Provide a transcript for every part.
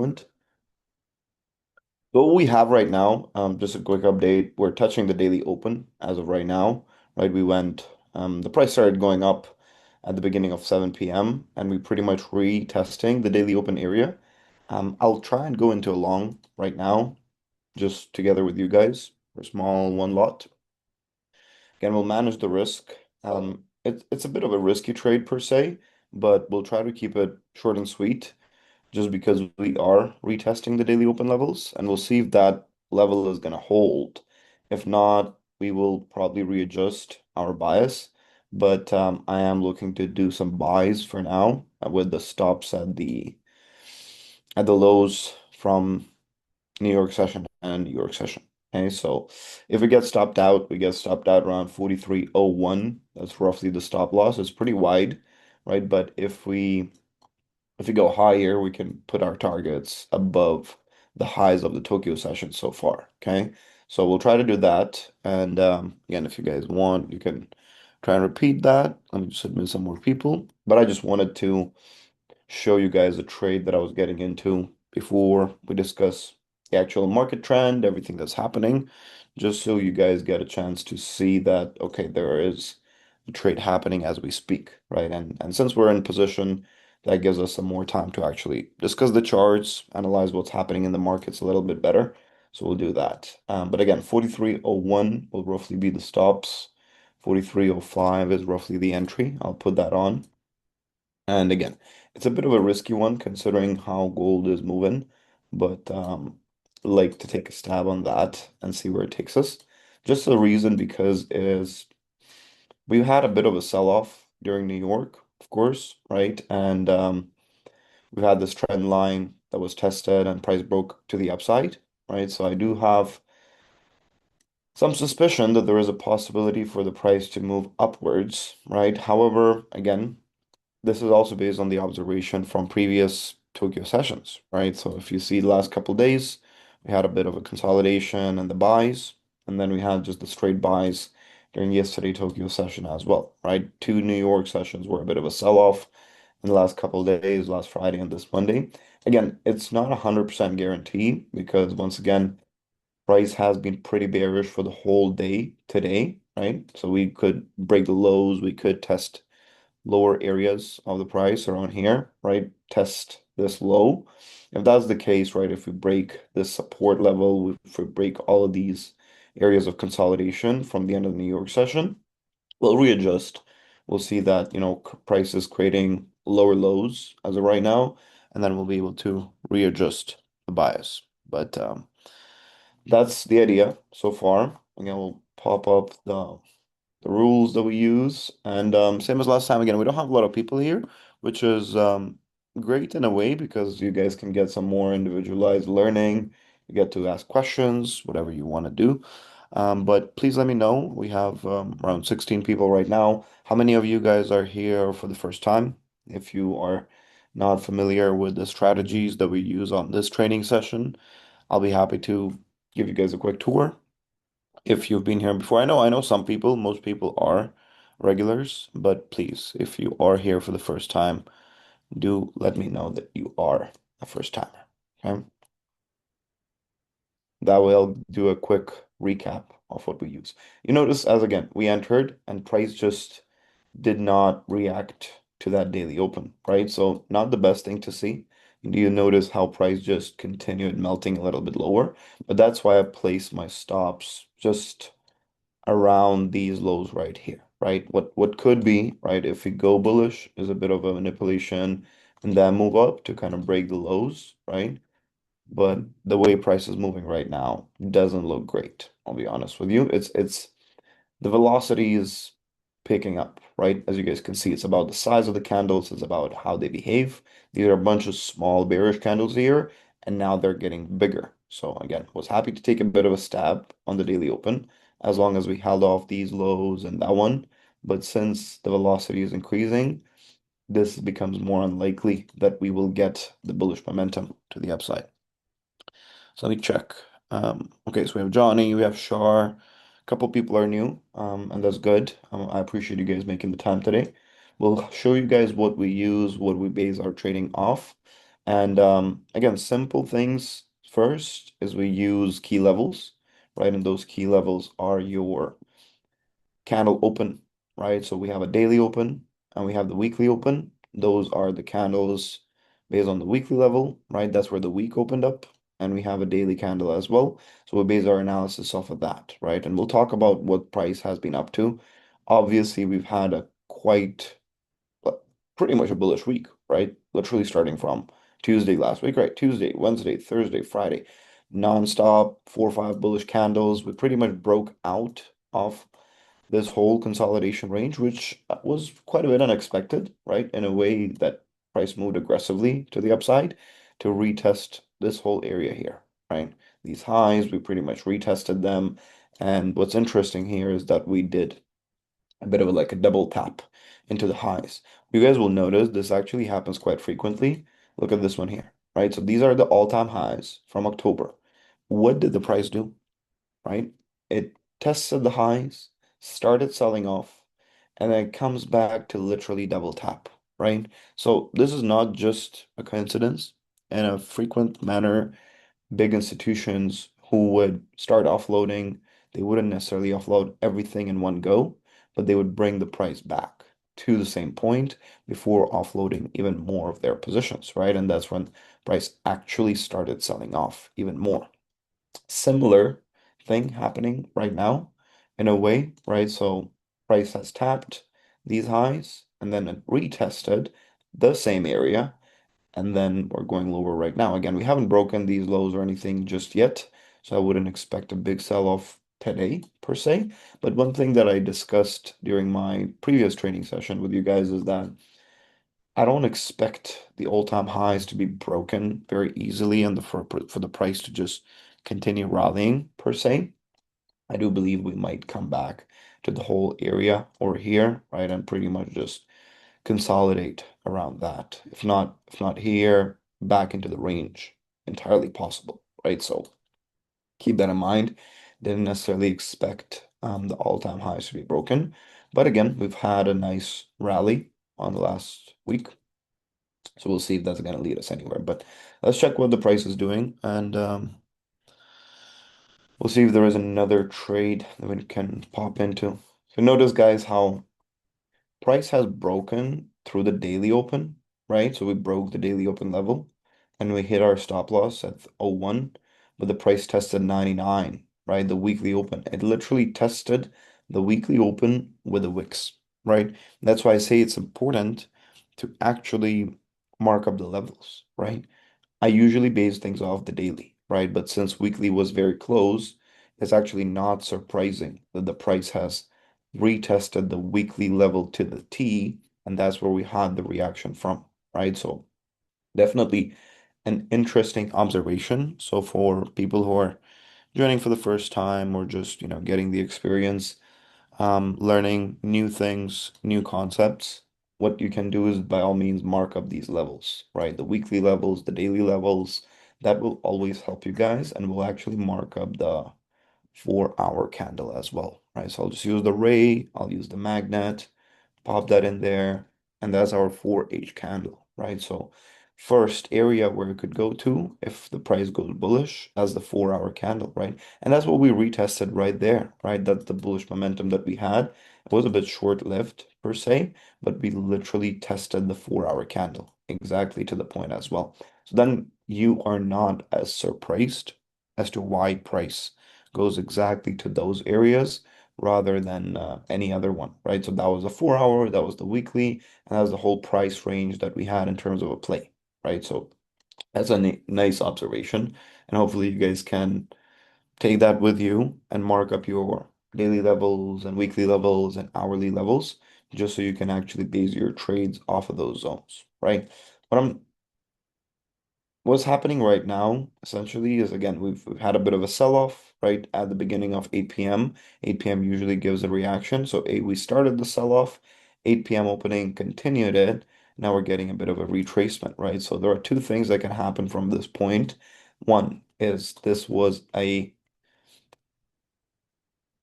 moment. But what we have right now, just a quick update, we're touching the daily open as of right now, right? The price started going up at the beginning of 7 p.m. and we pretty much retesting the daily open area. I'll try and go into a long right now, just together with you guys, for a small one lot. Again, we'll manage the risk. It's a bit of a risky trade per se, but we'll try to keep it short and sweet just because we are retesting the daily open levels and we'll see if that level is going to hold. If not, we will probably readjust our bias. But I am looking to do some buys for now with the stops at the lows from New York session and New York session. Okay, so if we get stopped out, we get stopped out around 43.01. That's roughly the stop loss. It's pretty wide, right? But if we go higher, we can put our targets above the highs of the Tokyo session so far. Okay, so we'll try to do that. And again, if you guys want, you can try and repeat that. Let me just admit some more people. But I just wanted to show you guys a trade that I was getting into before we discuss the actual market trend, everything that's happening, just so you guys get a chance to see that, okay, there is a trade happening as we speak, right? And since we're in position, that gives us some more time to actually discuss the charts, analyze what's happening in the markets a little bit better. So we'll do that. But again, 43.01 will roughly be the stops. 43.05 is roughly the entry. I'll put that on. And again, it's a bit of a risky one considering how gold is moving, but like to take a stab on that and see where it takes us. Just the reason because is we've had a bit of a sell-off during New York, of course, right? And we've had this trend line that was tested and price broke to the upside, right? So I do have some suspicion that there is a possibility for the price to move upwards, right? However, again, this is also based on the observation from previous Tokyo sessions, right? So if you see the last couple of days, we had a bit of a consolidation and the buys, and then we had just the straight buys during yesterday Tokyo session as well, right? Two New York sessions were a bit of a sell-off in the last couple of days, last Friday and this Monday. Again, it's not 100% guarantee because once again, price has been pretty bearish for the whole day today, right? So we could break the lows, we could test lower areas of the price around here, right? Test this low. If that's the case, right, if we break this support level, if we break all of these areas of consolidation from the end of the New York session, we'll readjust. We'll see that, price is creating lower lows as of right now, and then we'll be able to readjust the bias. But that's the idea so far. Again, we'll pop up the rules that we use. And same as last time, again, we don't have a lot of people here, which is great in a way because you guys can get some more individualized learning. You get to ask questions, whatever you want to do. But please let me know. We have around 16 people right now. How many of you guys are here for the first time? If you are not familiar with the strategies that we use on this training session, I'll be happy to give you guys a quick tour if you've been here before. I know some people, most people are regulars, but please, if you are here for the first time, do let me know that you are a first timer. Okay? That way I'll do a quick recap of what we use. You notice as again, we entered and price just did not react to that daily open, right? So not the best thing to see. Do you notice how price just continued melting a little bit lower? But that's why I place my stops just around these lows right here, right? What could be, right, if we go bullish is a bit of a manipulation and then move up to kind of break the lows, right? But the way price is moving right now doesn't look great. I'll be honest with you. It's the velocity is picking up, right? As you guys can see, it's about the size of the candles, it's about how they behave. These are a bunch of small bearish candles here, and now they're getting bigger. So again, was happy to take a bit of a stab on the daily open as long as we held off these lows and that one. But since the velocity is increasing, this becomes more unlikely that we will get the bullish momentum to the upside. So let me check. Okay, so we have Johnny, we have Shar. A couple people are new, and that's good. I appreciate you guys making the time today. We'll show you guys what we use, what we base our trading off. And again, simple things first is we use key levels, right? And those key levels are your candle open, right? So we have a daily open and we have the weekly open. Those are the candles based on the weekly level, right? That's where the week opened up. And we have a daily candle as well. So we base our analysis off of that, right? And we'll talk about what price has been up to. Obviously, we've had a quite uh, pretty much a bullish week, right? Literally starting from Tuesday last week, right? Tuesday, Wednesday, Thursday, Friday, non-stop, 4 or 5 bullish candles. We pretty much broke out of this whole consolidation range, which was quite a bit unexpected, right? In a way that price moved aggressively to the upside to retest this whole area here, right? These highs, we pretty much retested them. And what's interesting here is that we did a bit of like a double tap into the highs. You guys will notice this actually happens quite frequently. Look at this one here, right? So these are the all-time highs from October. What did the price do, right? It tested the highs, started selling off, and then comes back to literally double tap, right? So this is not just a coincidence. In a frequent manner, big institutions who would start offloading, they wouldn't necessarily offload everything in one go, but they would bring the price back to the same point before offloading even more of their positions, right? And that's when price actually started selling off even more. Similar thing happening right now in a way, right? So price has tapped these highs and then it retested the same area and then we're going lower right now. Again, we haven't broken these lows or anything just yet, so I wouldn't expect a big sell-off today per se. But one thing that I discussed during my previous training session with you guys is that I don't expect the all-time highs to be broken very easily and for the price to just continue rallying per se. I do believe we might come back to the whole area or here, right, and pretty much just consolidate around that. If not here, back into the range. Entirely possible, right? So keep that in mind. Didn't necessarily expect the all-time highs to be broken. But again, we've had a nice rally on the last week. So we'll see if that's going to lead us anywhere. But let's check what the price is doing and we'll see if there is another trade that we can pop into. So notice, guys, how price has broken through the daily open, right? So we broke the daily open level and we hit our stop loss at 01, but the price tested 99, right? The weekly open. It literally tested the weekly open with the wicks, right? That's why I say it's important to actually mark up the levels, right? I usually base things off the daily, right? But since weekly was very close, it's actually not surprising that the price has retested the weekly level to the T, and that's where we had the reaction from, right? So definitely an interesting observation. So for people who are joining for the first time or just, getting the experience, learning new things, new concepts, what you can do is by all means mark up these levels, right? The weekly levels, the daily levels, that will always help you guys and will actually mark up the 4 hour candle as well, right? So I'll just use the ray, I'll use the magnet, pop that in there, and that's our 4H candle, right? So first area where it could go to if the price goes bullish, that's the 4 hour candle, right? And that's what we retested right there, right? That's the bullish momentum that we had. It was a bit short-lived per se, but we literally tested the 4 hour candle exactly to the point as well. So then you are not as surprised as to why price goes exactly to those areas rather than any other one, right? So that was a 4 hour, that was the weekly, and that was the whole price range that we had in terms of a play, right? So that's a nice observation, and hopefully you guys can take that with you and mark up your daily levels and weekly levels and hourly levels, just so you can actually base your trades off of those zones, right? What I'm What's happening right now essentially is again we've had a bit of a sell-off right at the beginning of 8 p.m. 8 p.m. usually gives a reaction. So we started the sell-off, 8 p.m. opening continued it. Now we're getting a bit of a retracement, right? So there are two things that can happen from this point. One is this was a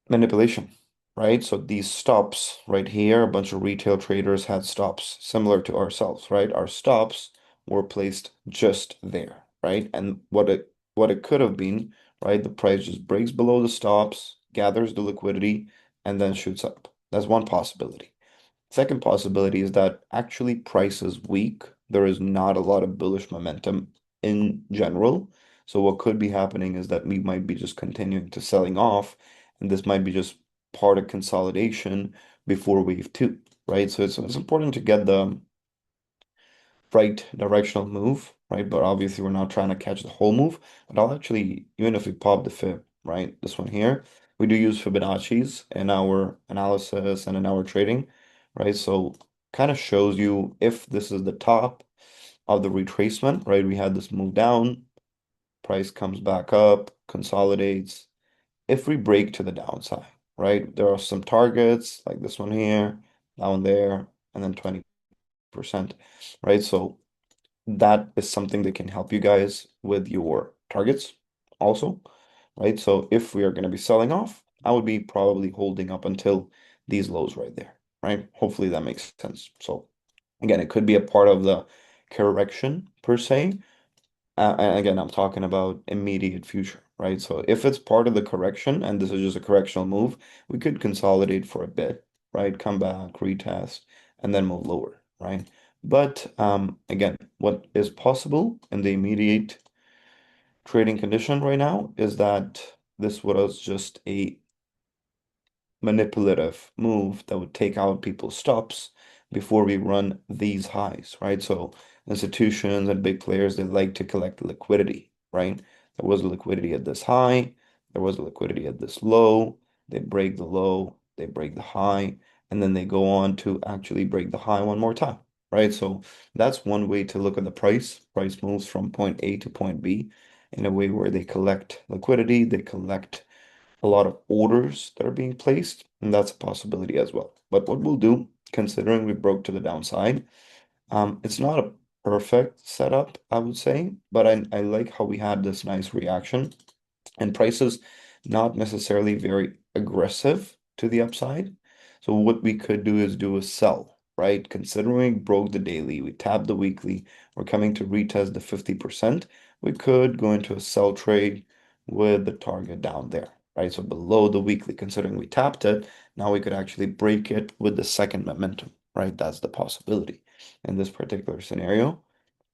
manipulation, right? So these stops right here, a bunch of retail traders had stops similar to ourselves, right? Our stops were placed just there, right? And what it could have been, right? The price just breaks below the stops, gathers the liquidity, and then shoots up. That's one possibility. Second possibility is that actually price is weak. There is not a lot of bullish momentum in general. So what could be happening is that we might be just continuing to selling off, and this might be just part of consolidation before wave two, right? So it's important to get the right directional move, right? But obviously we're not trying to catch the whole move. But I'll actually, even if we pop the fib, right? This one here, we do use Fibonacci's in our analysis and in our trading, right? So kind of shows you if this is the top of the retracement, right? We had this move down, price comes back up, consolidates. If we break to the downside, right? There are some targets like this one here, down there, and then 20%, right? So that is something that can help you guys with your targets also, right? So if we are going to be selling off, I would be probably holding up until these lows right there, right? Hopefully that makes sense. So again, it could be a part of the correction per se. And again, I'm talking about immediate future, right? So if it's part of the correction and this is just a correctional move, we could consolidate for a bit, right? Come back, retest, and then move lower, right? But again, what is possible in the immediate trading condition right now is that this was just a manipulative move that would take out people's stops before we run these highs, right? So institutions and big players, they like to collect liquidity, right? There was liquidity at this high, there was liquidity at this low, they break the low, they break the high, and then they go on to actually break the high one more time, right? So that's one way to look at the price. Price moves from point A to point B in a way where they collect liquidity, they collect a lot of orders that are being placed, and that's a possibility as well. But what we'll do, considering we broke to the downside, it's not a perfect setup, I would say, but I like how we had this nice reaction and prices not necessarily very aggressive to the upside. So what we could do is do a sell, right? Considering we broke the daily, we tapped the weekly, we're coming to retest the 50%, we could go into a sell trade with the target down there, right? So below the weekly, considering we tapped it, now we could actually break it with the second momentum, right? That's the possibility in this particular scenario.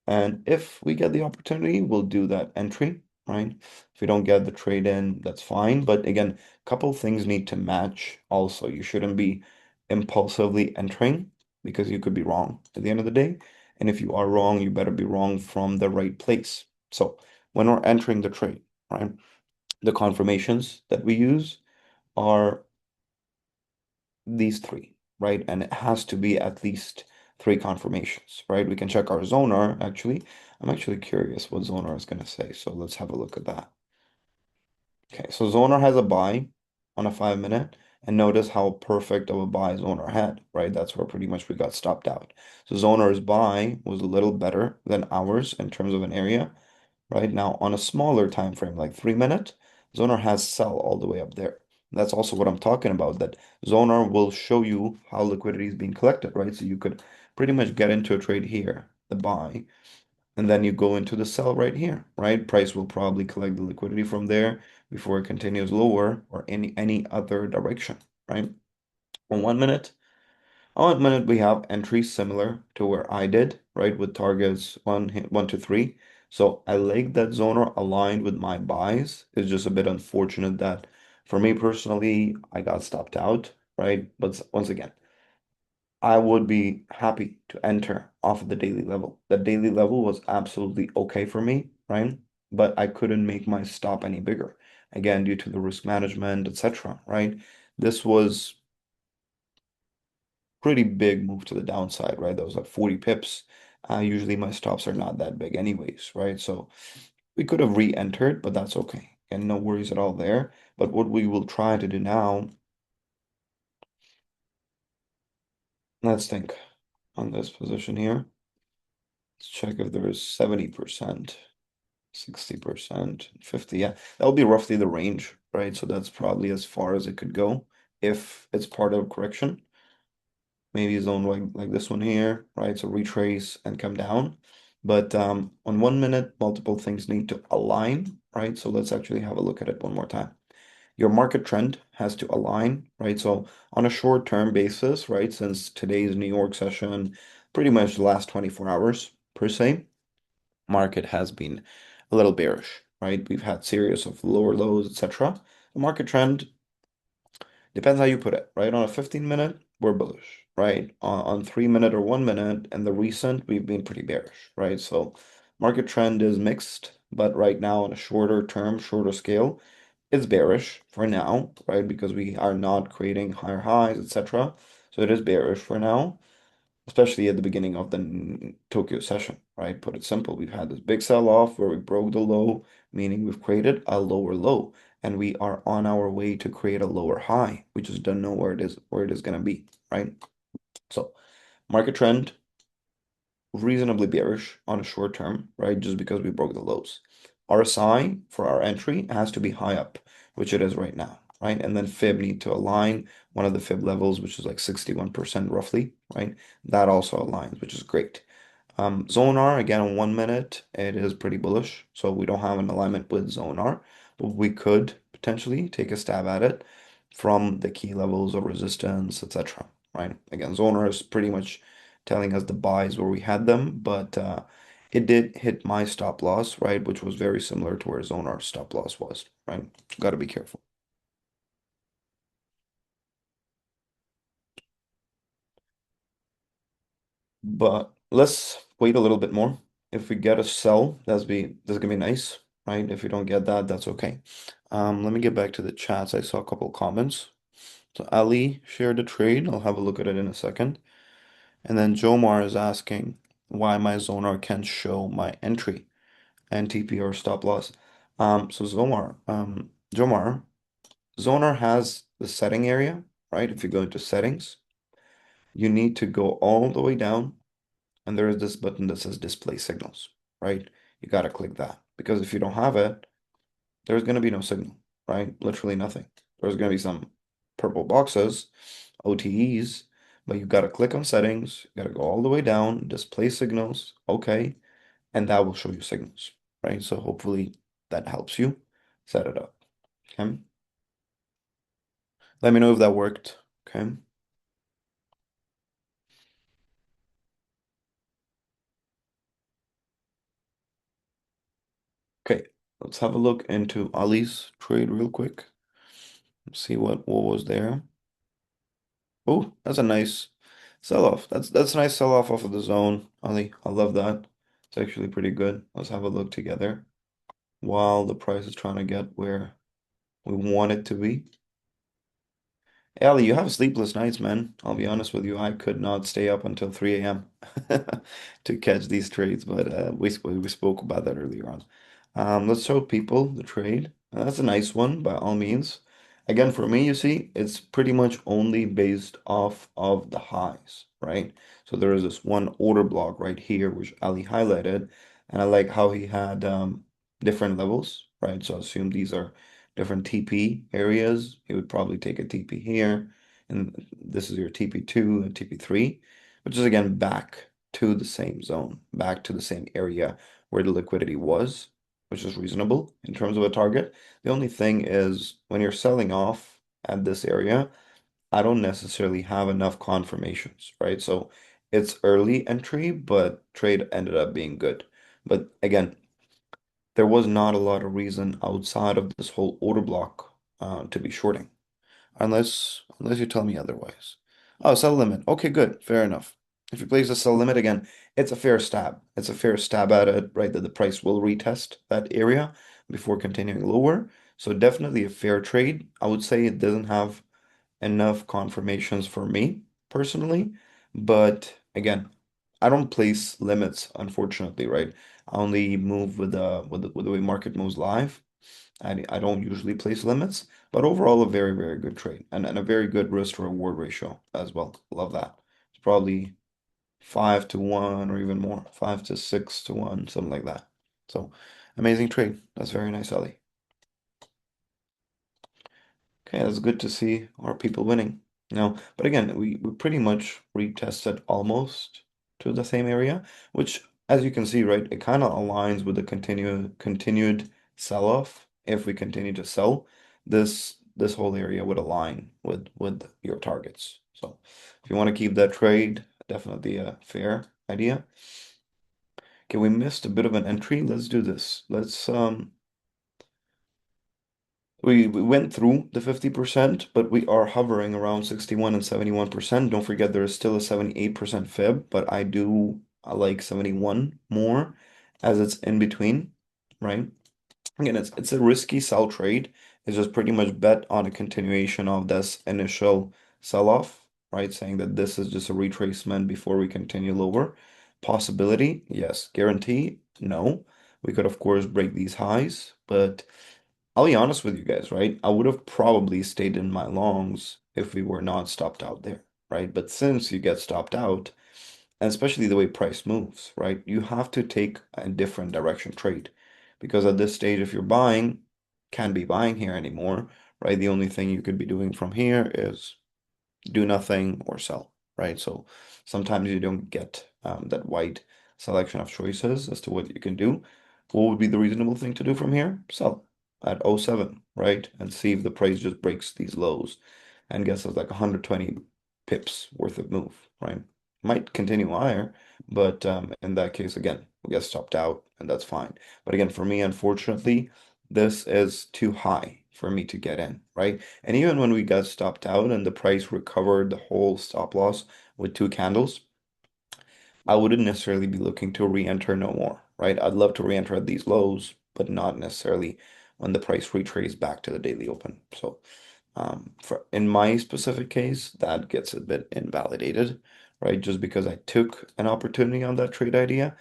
And if we get the opportunity, we'll do that entry, right? If we don't get the trade in, that's fine. But again, a couple things need to match also. You shouldn't be impulsively entering because you could be wrong at the end of the day. And if you are wrong, you better be wrong from the right place. So when we're entering the trade, right, the confirmations that we use are these three, right? And it has to be at least three confirmations, right? We can check our zoner actually. I'm actually curious what zoner is going to say. So let's have a look at that. Okay, so zoner has a buy on a 5 minute, and notice how perfect of a buy zoner had, right? That's where pretty much we got stopped out. So zoner's buy was a little better than ours in terms of an area, right? Now on a smaller time frame, like 3 minute, Zonar has sell all the way up there. That's also what I'm talking about, that Zonar will show you how liquidity is being collected, right? So you could pretty much get into a trade here, the buy, and then you go into the sell right here, right? Price will probably collect the liquidity from there before it continues lower or any other direction, right? On 1 minute, on 1 minute, we have entries similar to where I did, right? With targets 1 to 3. So I like that zoner aligned with my buys. It's just a bit unfortunate that for me personally, I got stopped out, right? But once again, I would be happy to enter off of the daily level. The daily level was absolutely okay for me, right? But I couldn't make my stop any bigger. Again, due to the risk management, etc., right? This was pretty big move to the downside, right? That was like 40 pips. Usually my stops are not that big anyways, right? So we could have re-entered, but that's okay. And no worries at all there. But what we will try to do now, let's think on this position here. Let's check if there is 70%, 60%, 50. Yeah, that'll be roughly the range, right? So that's probably as far as it could go if it's part of correction. Maybe zone like this one here, right? So retrace and come down. But on 1 minute, multiple things need to align, right? So let's actually have a look at it one more time. Your market trend has to align, right? So on a short-term basis, right, since today's New York session, pretty much the last 24 hours per se, market has been a little bearish, right? We've had series of lower lows, etc. The market trend depends how you put it, right? On a 15 minute, we're bullish, right? On 3 minute or 1 minute, and the recent, we've been pretty bearish, right? So market trend is mixed, but right now on a shorter term, shorter scale, it's bearish for now, right? Because we are not creating higher highs, etc. So it is bearish for now, especially at the beginning of the Tokyo session, right? Put it simple, we've had this big sell-off where we broke the low, meaning we've created a lower low, and we are on our way to create a lower high. We just don't know where it is going to be, right? So market trend reasonably bearish on a short term, right? Just because we broke the lows. RSI for our entry has to be high up, which it is right now, right? And then fib need to align one of the fib levels, which is like 61% roughly, right? That also aligns, which is great. Zonar, again, on 1 minute, it is pretty bullish. So we don't have an alignment with Zonar, but we could potentially take a stab at it from the key levels of resistance, etc. Right? Again, Zonar is pretty much telling us the buys where we had them, but it did hit my stop loss, right? Which was very similar to where Zonar's stop loss was, right? Got to be careful. But let's wait a little bit more. If we get a sell, that's gonna be nice, right? If we don't get that, that's okay. Let me get back to the chats. I saw a couple comments. So Ali shared a trade. I'll have a look at it in a second. And then Jomar is asking why my Zonar can't show my entry and TP or stop loss. So Jomar, Zonar has the setting area, right? If you go into settings, you need to go all the way down and there is this button that says display signals, right? You got to click that because if you don't have it, there's going to be no signal, right? Literally nothing. There's going to be some purple boxes, OTEs, but you got to click on settings, you got to go all the way down, display signals, okay, and that will show you signals, right? So hopefully that helps you set it up, okay? Let me know if that worked, okay? Okay, let's have a look into Ali's trade real quick. See what was there. Oh, that's a nice sell-off. That's a nice sell-off off of the zone, Ali. I love that. It's actually pretty good. Let's have a look together while the price is trying to get where we want it to be. Ali, you have sleepless nights, man. I'll be honest with you. I could not stay up until 3 a.m. to catch these trades, but we spoke about that earlier on. Let's show people the trade. That's a nice one by all means. Again, for me, you see, it's pretty much only based off of the highs, right? So there is this one order block right here, which Ali highlighted, and I like how he had different levels, right? So I assume these are different TP areas. He would probably take a TP here, and this is your TP2 and TP3, which is again back to the same zone, back to the same area where the liquidity was, which is reasonable in terms of a target. The only thing is when you're selling off at this area, I don't necessarily have enough confirmations, right? So it's early entry, but trade ended up being good. But again, there was not a lot of reason outside of this whole order block to be shorting, unless you tell me otherwise. Oh, sell limit. Okay, good, fair enough. If you place a sell limit again, it's a fair stab. It's a fair stab at it, right? That the price will retest that area before continuing lower. So definitely a fair trade. I would say it doesn't have enough confirmations for me personally, but again, I don't place limits, unfortunately, right? I only move with the way market moves live. I don't usually place limits, but overall a very, very good trade and a very good risk to reward ratio as well. Love that. It's probably 5 to 1 or even more, 5 to 6 to 1, something like that. So amazing trade. That's very nice, Ali. Okay, that's good to see our people winning. But again, we pretty much retested almost to the same area, which as you can see, right, it kind of aligns with the continued sell-off. If we continue to sell, this whole area would align with your targets. So if you want to keep that trade, definitely a fair idea. Okay, we missed a bit of an entry. Let's do this. We went through the 50%, but we are hovering around 61 and 71%. Don't forget there is still a 78% fib, but I like 71 more as it's in between, right? Again, it's a risky sell trade. It's just pretty much bet on a continuation of this initial sell-off, right? Saying that this is just a retracement before we continue lower. Possibility, yes. Guarantee, no. We could, of course, break these highs, but I'll be honest with you guys, right? I would have probably stayed in my longs if we were not stopped out there, right? But since you get stopped out, and especially the way price moves, right? You have to take a different direction trade because at this stage, if you're buying, can't be buying here anymore, right? The only thing you could be doing from here is do nothing or sell, right? So sometimes you don't get that wide selection of choices as to what you can do. What would be the reasonable thing to do from here? Sell at oh 07, right? And see if the price just breaks these lows and gets us like 120 pips worth of move, right? Might continue higher, but in that case, again, we get stopped out and that's fine. But again, for me, unfortunately, this is too high for me to get in, right? And even when we got stopped out and the price recovered the whole stop loss with two candles, I wouldn't necessarily be looking to re-enter no more, right? I'd love to re-enter at these lows, but not necessarily when the price retraces back to the daily open. So for in my specific case, that gets a bit invalidated, right? Just because I took an opportunity on that trade idea,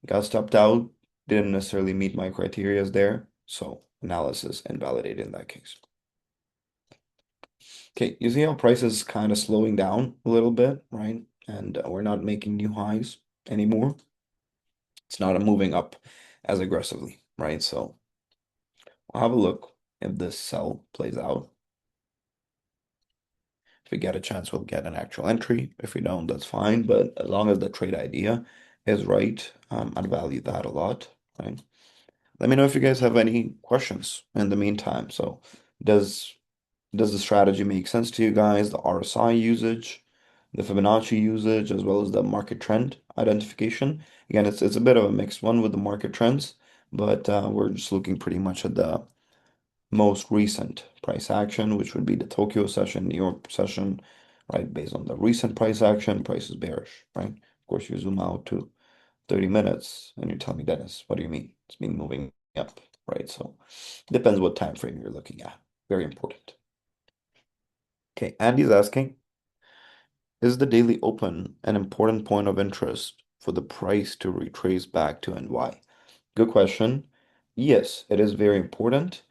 got stopped out, didn't necessarily meet my criterias there. So analysis invalidated in that case. Okay, you see how price is kind of slowing down a little bit, right? And we're not making new highs anymore. It's not moving up as aggressively, right? So we'll have a look if this sell plays out. If we get a chance, we'll get an actual entry. If we don't, that's fine. But as long as the trade idea is right, I'd value that a lot, right? Let me know if you guys have any questions in the meantime. So does does the strategy make sense to you guys? The RSI usage, the Fibonacci usage, as well as the market trend identification. Again, it's a bit of a mixed one with the market trends, but we're just looking pretty much at the most recent price action, which would be the Tokyo session, New York session, right? Based on the recent price action, price is bearish, right? Of course, you zoom out to 30 minutes and you tell me, Dennis, what do you mean? It's been moving up, right? So depends what time frame you're looking at. Very important. Okay, Andy's asking, is the daily open an important point of interest for the price to retrace back to NY? Good question. Yes, it is very important.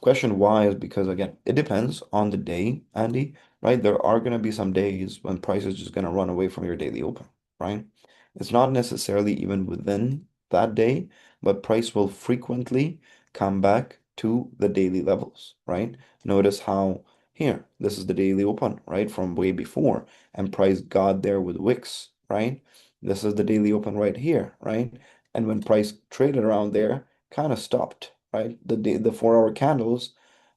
Question why is because again, it depends on the day, Andy, right? There are gonna be some days when price is just gonna run away from your daily open, right? It's not necessarily even within that day, but price will frequently come back to the daily levels, right? Notice how here, this is the daily open, right? From way before, and price got there with wicks, right? This is the daily open right here, right? And when price traded around there, kind of stopped, right? The 4 hour candles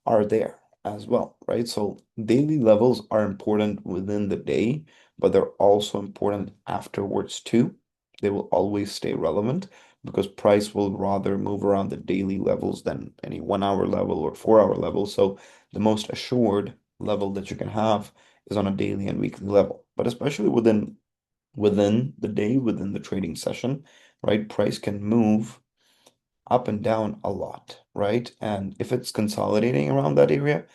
are there as well, right? So daily levels are important within the day, but they're also important afterwards too. They will always stay relevant because price will rather move around the daily levels than any 1 hour level or 4 hour level. So the most assured level that you can have is on a daily and weekly level, but especially within the day, within the trading session, right? Price can move up and down a lot, right? And if it's consolidating around that area,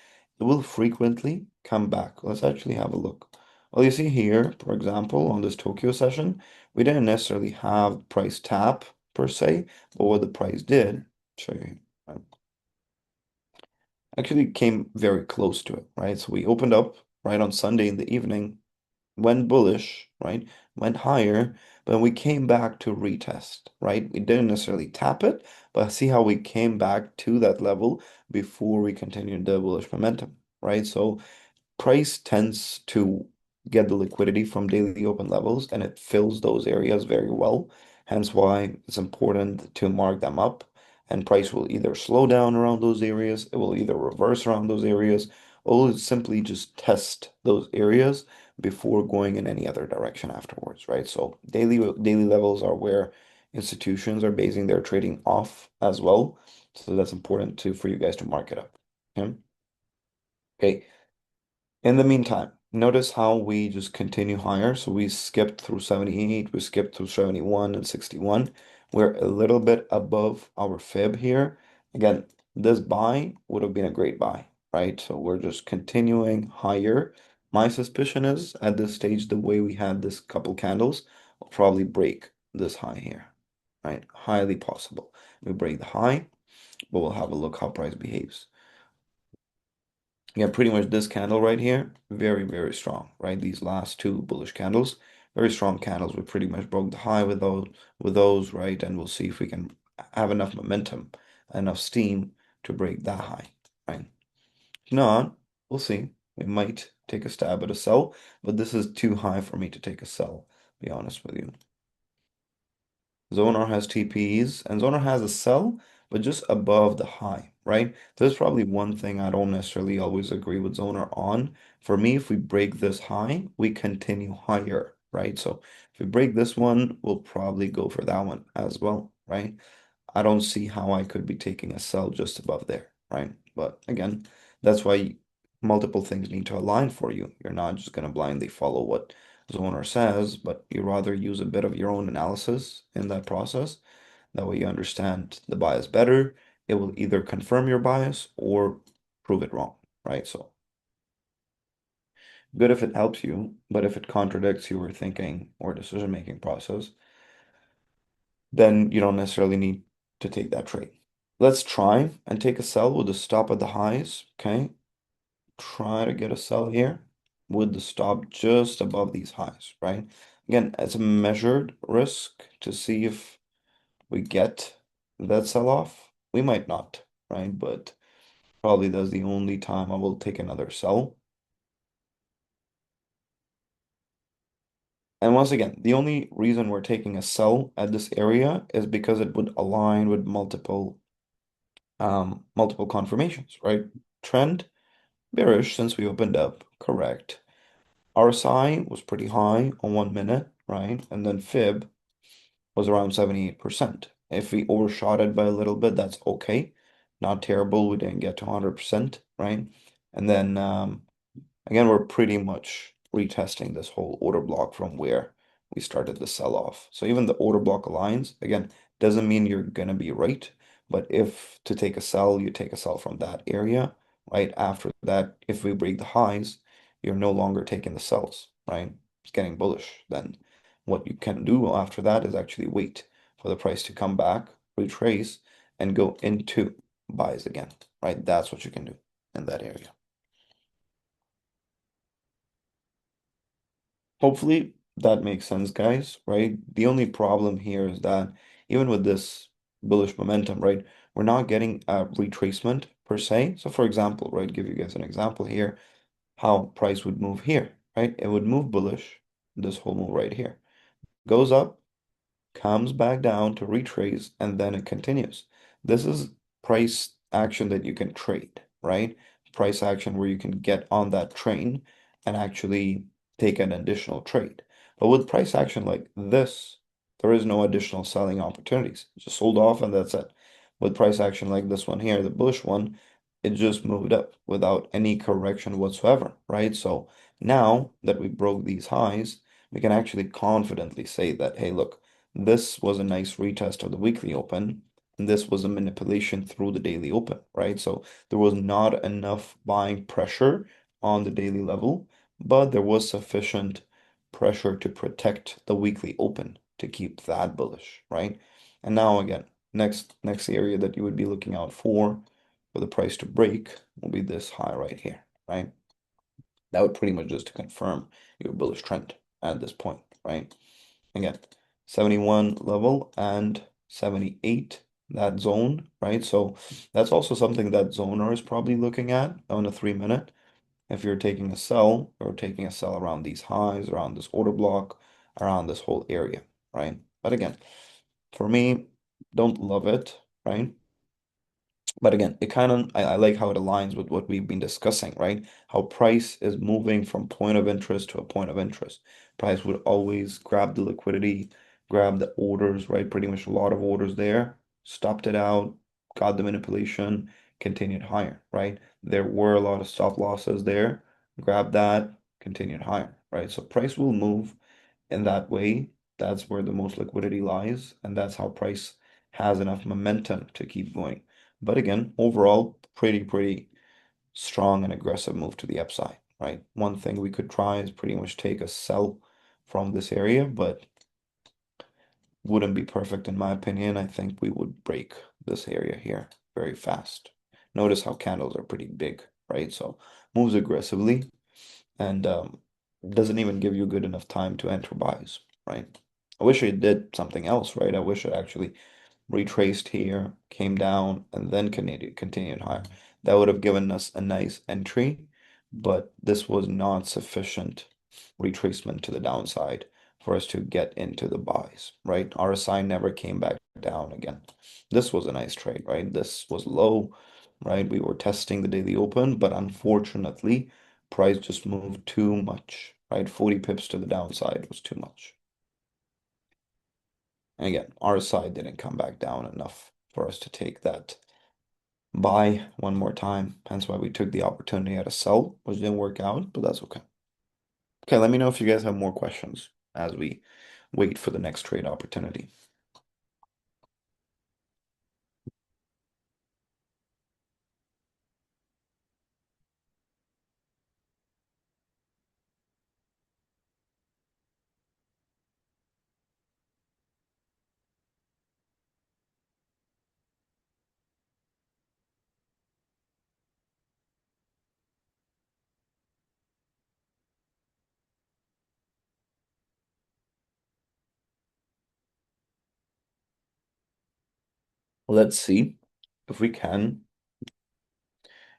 it will frequently come back. Let's actually have a look. Well, you see here, for example, on this Tokyo session, we didn't necessarily have price tap per se, but what the price did, show you here, actually came very close to it, right? So we opened up right on Sunday in the evening, went bullish, right? Went higher, but we came back to retest, right? We didn't necessarily tap it, but see how we came back to that level before we continued the bullish momentum, right? So price tends to get the liquidity from daily open levels and it fills those areas very well. Hence why it's important to mark them up. And price will either slow down around those areas, it will either reverse around those areas, or it'll simply just test those areas before going in any other direction afterwards, right? So daily levels are where institutions are basing their trading off as well. So that's important to for you guys to mark it up. Okay. Okay. In the meantime, notice how we just continue higher. So we skipped through 78, we skipped through 71 and 61. We're a little bit above our fib here. Again, this buy would have been a great buy, right? So we're just continuing higher. My suspicion is at this stage, the way we had this couple candles, will probably break this high here, right? Highly possible. We break the high, but we'll have a look how price behaves. Yeah, pretty much this candle right here, very, very strong, right? These last two bullish candles, very strong candles. We pretty much broke the high with those, right? And we'll see if we can have enough momentum, enough steam to break that high, right? If not, we'll see. We might take a stab at a sell, but this is too high for me to take a sell, be honest with you. Zonar has TPs and Zonar has a sell, but just above the high, right? There's probably one thing I don't necessarily always agree with Zonar on. For me, if we break this high, we continue higher, right? So if we break this one, we'll probably go for that one as well, right? I don't see how I could be taking a sell just above there, right? But again, that's why multiple things need to align for you. You're not just going to blindly follow what the owner says, but you rather use a bit of your own analysis in that process. That way you understand the bias better. It will either confirm your bias or prove it wrong, right? So good if it helps you, but if it contradicts your thinking or decision-making process, then you don't necessarily need to take that trade. Let's try and take a sell with the stop at the highs, okay? Try to get a sell here with the stop just above these highs, right? Again, it's a measured risk to see if we get that sell off. We might not, right? But probably that's the only time I will take another sell. And once again, the only reason we're taking a sell at this area is because it would align with multiple confirmations, right? Trend bearish since we opened up, correct. RSI was pretty high on 1 minute, right? And then fib was around 78%. If we overshot it by a little bit, that's okay. Not terrible. We didn't get to 100%, right? And then again, we're pretty much retesting this whole order block from where we started the sell-off. So even the order block aligns, again, doesn't mean you're gonna be right. But if to take a sell, you take a sell from that area, right? After that, if we break the highs, you're no longer taking the sells, right? It's getting bullish. Then what you can do after that is actually wait for the price to come back, retrace, and go into buys again, right? That's what you can do in that area. Hopefully that makes sense, guys, right? The only problem here is that even with this bullish momentum, right, we're not getting a retracement per se. So for example, right, give you guys an example here, how price would move here, right? It would move bullish, this whole move right here. Goes up, comes back down to retrace, and then it continues. This is price action that you can trade, right? Price action where you can get on that train and actually take an additional trade. But with price action like this, there is no additional selling opportunities. It's just sold off and that's it. With price action like this one here, the bullish one, it just moved up without any correction whatsoever, right? So now that we broke these highs, we can actually confidently say that, hey, look, this was a nice retest of the weekly open, and this was a manipulation through the daily open, right? So there was not enough buying pressure on the daily level, but there was sufficient pressure to protect the weekly open to keep that bullish, right? And now again, next area that you would be looking out for the price to break will be this high right here, right? That would pretty much just to confirm your bullish trend at this point, right? Again, 71 level and 78, that zone, right? So that's also something that zoner is probably looking at on a 3 minute. If you're taking a sell or taking a sell around these highs, around this order block, around this whole area, right? But again, For me, don't love it, right? But again, it kind of I like how it aligns with what we've been discussing, right? How price is moving from point of interest to a point of interest. Price would always grab the liquidity, grab the orders, right? Pretty much a lot of orders there, stopped it out, got the manipulation, continued higher, right? There were a lot of stop losses there, grabbed that, continued higher, right? So price will move in that way. That's where the most liquidity lies, and that's how price has enough momentum to keep going. But again, overall, pretty strong and aggressive move to the upside, right? One thing we could try is pretty much take a sell from this area, but wouldn't be perfect in my opinion. I think we would break this area here very fast. Notice how candles are pretty big, right? So moves aggressively and doesn't even give you good enough time to enter buys, right? I wish it did something else, right? I wish it actually retraced here, came down, and then continued higher. That would have given us a nice entry, but this was not sufficient retracement to the downside for us to get into the buys, right? RSI never came back down again. This was a nice trade, right? This was low, right? We were testing the daily open, but unfortunately, price just moved too much, right? 40 pips to the downside was too much. And again, our side didn't come back down enough for us to take that buy one more time. Hence why we took the opportunity at a sell, which didn't work out, but that's okay. Okay, let me know if you guys have more questions as we wait for the next trade opportunity. Let's see if we can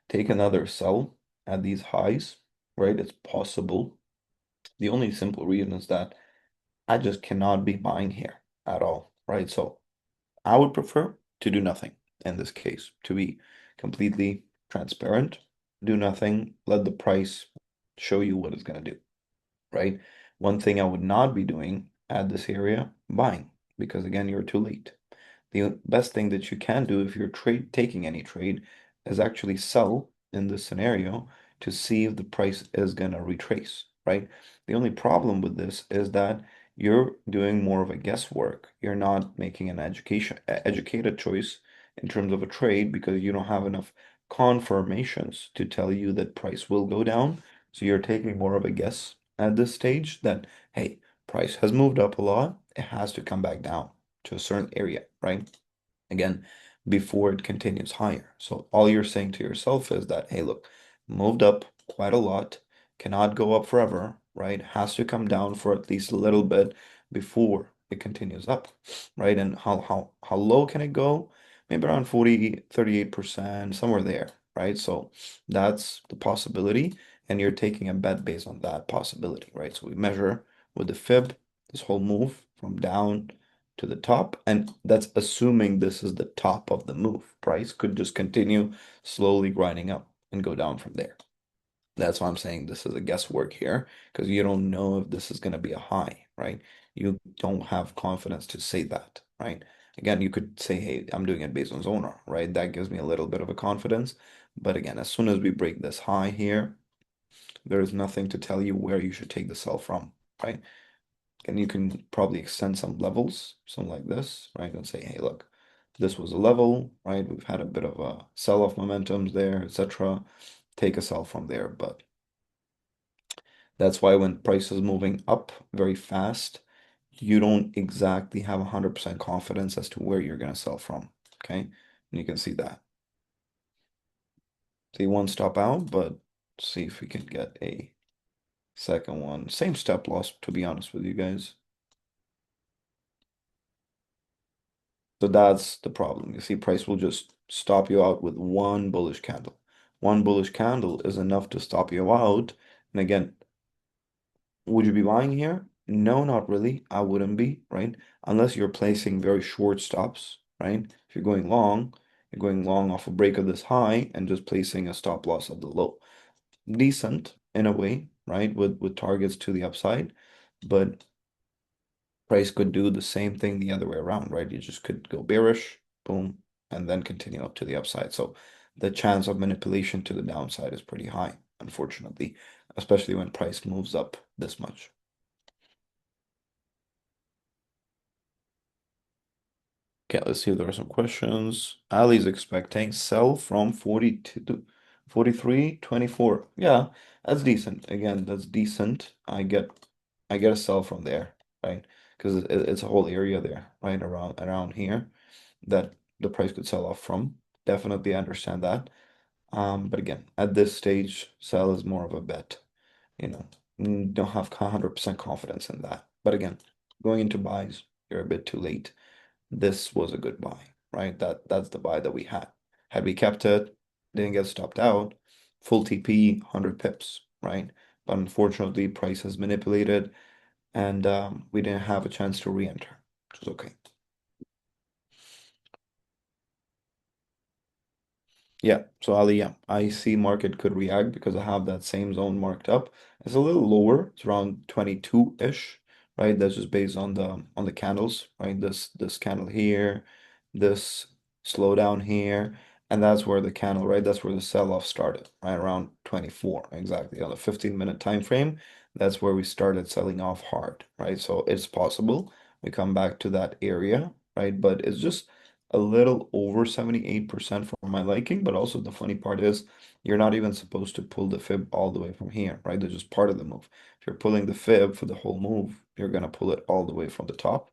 take another sell at these highs, right? It's possible. The only simple reason is that I just cannot be buying here at all, right? So I would prefer to do nothing in this case, to be completely transparent, do nothing, let the price show you what it's going to do, right? One thing I would not be doing at this area, buying, because again, you're too late. The best thing that you can do if you're taking any trade is actually sell in this scenario to see if the price is gonna retrace, right? The only problem with this is that you're doing more of a guesswork. You're not making an educated choice in terms of a trade because you don't have enough confirmations to tell you that price will go down. So you're taking more of a guess at this stage that, hey, price has moved up a lot. It has to come back down to a certain area, right? Again, before it continues higher. So all you're saying to yourself is that, hey, look, moved up quite a lot, cannot go up forever, right? Has to come down for at least a little bit before it continues up, right? And how low can it go? Maybe around 40, 38%, somewhere there, right? So that's the possibility, and you're taking a bet based on that possibility, right? So we measure with the fib this whole move from down to the top, and that's assuming this is the top of the move. Price could just continue slowly grinding up and go down from there. That's why I'm saying this is a guesswork here, because you don't know if this is going to be a high, right? You don't have confidence to say that, right? Again, you could say, hey, I'm doing it based on Zonar, right? That gives me a little bit of a confidence. But again, as soon as we break this high here, there is nothing to tell you where you should take the sell from, right? And you can probably extend some levels, something like this, right? And say, hey, look, this was a level, right? We've had a bit of a sell-off momentums there, etc. Take a sell from there, but that's why when price is moving up very fast, you don't exactly have 100% confidence as to where you're going to sell from, okay? And you can see that. See one stop out, but see if we can get a second one. Same step loss, to be honest with you guys. So that's the problem. You see, price will just stop you out with one bullish candle. One bullish candle is enough to stop you out. And again, would you be buying here? No, not really. I wouldn't be, right? Unless you're placing very short stops, right? If you're going long off a break of this high and just placing a stop loss at the low. Decent in a way, right? With targets to the upside, but price could do the same thing the other way around, right? You just could go bearish, boom, and then continue up to the upside. So the chance of manipulation to the downside is pretty high, unfortunately, especially when price moves up this much. Okay, let's see if there are some questions. Ali's expecting sell from 42 to 43.24. Yeah, that's decent. Again, that's decent. I get a sell from there, right? Because it's a whole area there, right? Around here that the price could sell off from. Definitely understand that. But again, at this stage, sell is more of a bet, you know. Don't have 100% confidence in that. But again, going into buys, you're a bit too late. This was a good buy, right? That's the buy that we had. Had we kept it, didn't get stopped out, full TP, 100 pips, right? But unfortunately, price has manipulated and we didn't have a chance to re-enter, which was okay. Yeah, so Ali, yeah, I see market could react because I have that same zone marked up. It's a little lower. It's around 22-ish, right? That's just based on the candles, right? This candle here, this slowdown here, and that's where the candle, right? That's where the sell-off started, right? Around 24, exactly. On the 15-minute time frame, that's where we started selling off hard, right? So it's possible we come back to that area, right? But it's just a little over 78% for my liking, but also the funny part is you're not even supposed to pull the fib all the way from here, right? That's just part of the move. If you're pulling the fib for the whole move, you're gonna pull it all the way from the top.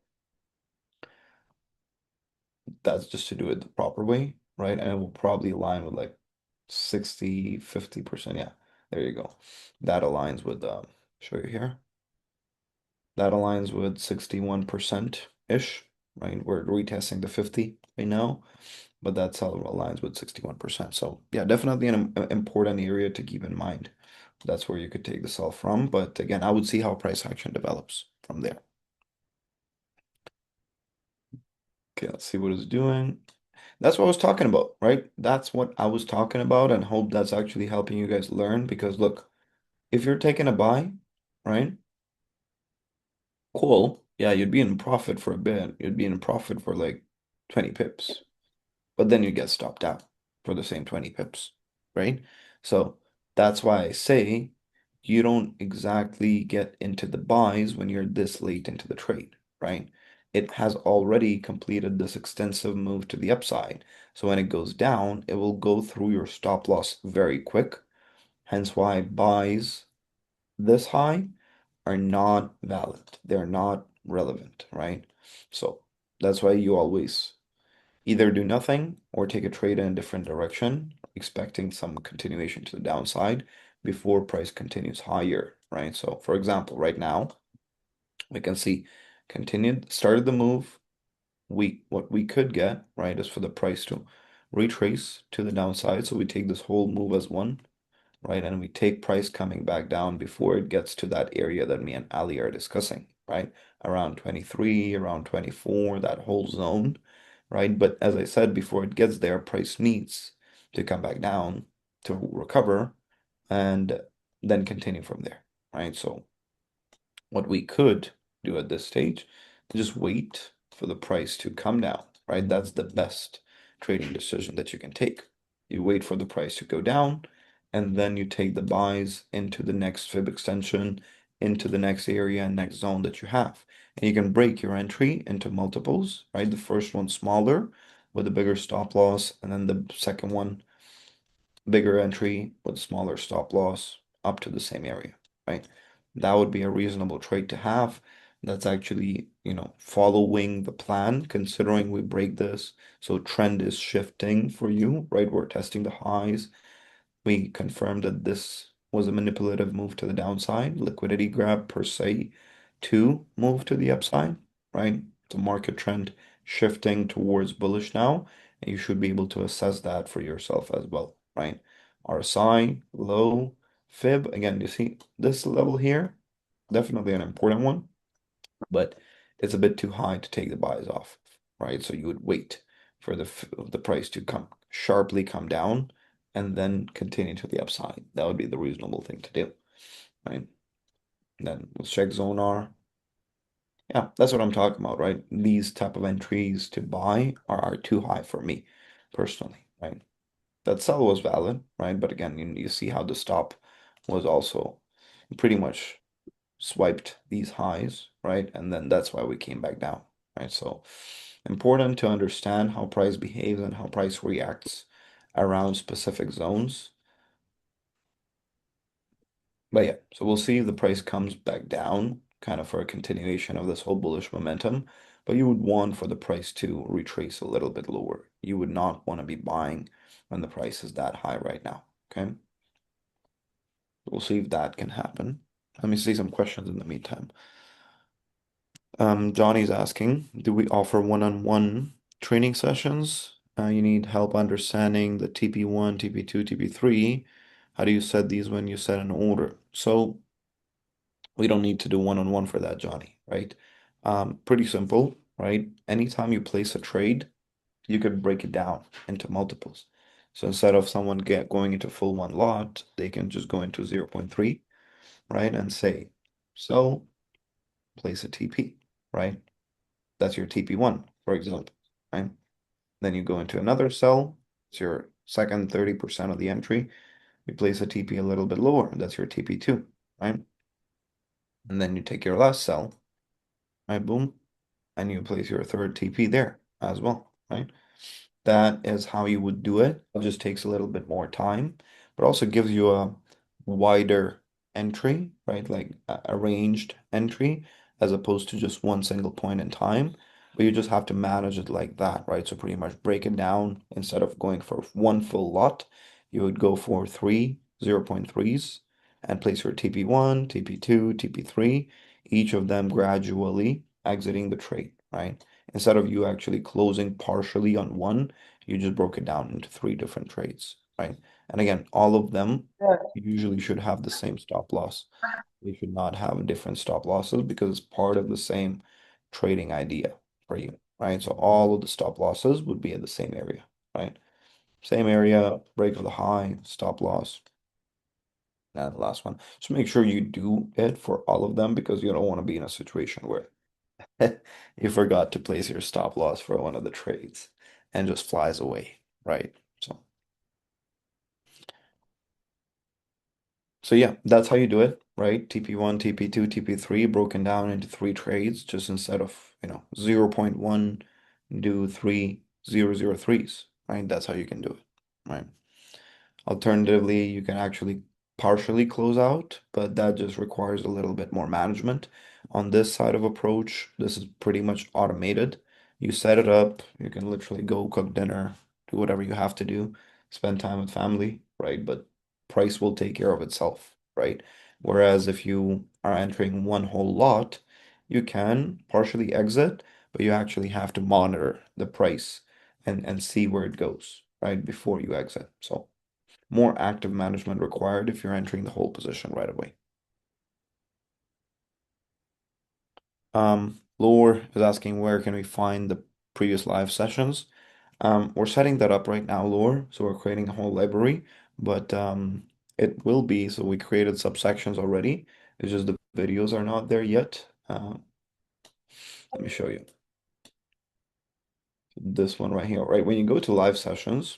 That's just to do it the proper way, right? And it will probably align with like 60, 50%. Yeah, there you go. That aligns with show you here. That aligns with 61%-ish, right? We're retesting the 50 right now, but that seller aligns with 61%. So yeah, definitely an important area to keep in mind. That's where you could take the sell from. But again, I would see how price action develops from there. Okay, let's see what it's doing. That's what I was talking about, right? That's what I was talking about, and hope that's actually helping you guys learn. Because look, if you're taking a buy, right? Cool. Yeah, you'd be in profit for a bit. You'd be in profit for like 20 pips. But then you get stopped out for the same 20 pips, right? So that's why I say you don't exactly get into the buys when you're this late into the trade, right? It has already completed this extensive move to the upside. So when it goes down, it will go through your stop loss very quick. Hence why buys this high are not valid. They're not relevant, right? So that's why you always either do nothing or take a trade in a different direction, expecting some continuation to the downside before price continues higher, right? So for example, right now we can see continued, started the move. What we could get, right, is for the price to retrace to the downside. So we take this whole move as one, right? And we take price coming back down before it gets to that area that me and Ali are discussing, right? Around 23, around 24, that whole zone, right? But as I said, before it gets there, price needs to come back down to recover and then continue from there, right? So what we could do at this stage is just wait for the price to come down, right? That's the best trading decision that you can take. You wait for the price to go down, and then you take the buys into the next fib extension, into the next area and next zone that you have. And you can break your entry into multiples, right? The first one smaller with a bigger stop loss, and then the second one bigger entry with smaller stop loss up to the same area, right? That would be a reasonable trade to have. That's actually, following the plan, considering we break this. So trend is shifting for you, right? We're testing the highs. We confirmed that this was a manipulative move to the downside, liquidity grab per se, to move to the upside, right? The market trend shifting towards bullish now, and you should be able to assess that for yourself as well, right? RSI, low, fib, again, you see this level here, definitely an important one. but it's a bit too high to take the buys off, right? So you would wait for the price to come sharply down and then continue to the upside. That would be the reasonable thing to do, right? Then we'll check zone R. Yeah, that's what I'm talking about, right? These type of entries to buy are too high for me personally, right? That sell was valid, right? But again, you see how the stop was also pretty much swiped these highs, right? And then that's why we came back down, right? So important to understand how price behaves and how price reacts around specific zones. But yeah, so we'll see if the price comes back down, kind of for a continuation of this whole bullish momentum. But you would want for the price to retrace a little bit lower. You would not want to be buying when the price is that high right now. Okay. We'll see if that can happen. Let me see some questions in the meantime. Johnny's asking, do we offer one-on-one training sessions? You need help understanding the TP1, TP2, TP3. How do you set these when you set an order? So we don't need to do one-on-one for that, Johnny, right? Pretty simple, right? Anytime you place a trade, you could break it down into multiples. So instead of someone going into full one lot, they can just go into 0.3, right? And say, so place a TP, right? That's your TP1, for example, right? Then you go into another cell, it's your second 30% of the entry. You place a TP a little bit lower, that's your TP2, right? And then you take your last cell, right? Boom, and you place your third TP there as well, right? That is how you would do it. It just takes a little bit more time, but also gives you a wider entry, right? Like a ranged entry as opposed to just one single point in time. But you just have to manage it like that, right? So pretty much break it down instead of going for one full lot, you would go for three 0.3s and place your TP1, TP2, TP3, each of them gradually exiting the trade, right? Instead of you actually closing partially on one, you just broke it down into three different trades, right? And again, all of them usually should have the same stop loss. They should not have different stop losses because it's part of the same trading idea for you, right? So all of the stop losses would be in the same area, right? Same area, break of the high, stop loss, and the last one. Just make sure you do it for all of them because you don't want to be in a situation where you forgot to place your stop loss for one of the trades and just flies away, right? So yeah, that's how you do it, right? TP1, TP2, TP3 broken down into three trades, just instead of, 0.1, do three 003s, right? That's how you can do it, right? Alternatively, you can actually partially close out, but that just requires a little bit more management. On this side of approach, this is pretty much automated. You set it up, you can literally go cook dinner, do whatever you have to do, spend time with family, right? But price will take care of itself, right? Whereas if you are entering one whole lot, you can partially exit, but you actually have to monitor the price and see where it goes, right? Before you exit. So more active management required if you're entering the whole position right away. Lore is asking where can we find the previous live sessions? We're setting that up right now, Lore. So we're creating a whole library, but it will be, so we created subsections already. It's just the videos are not there yet. Let me show you this one right here, right? When you go to live sessions,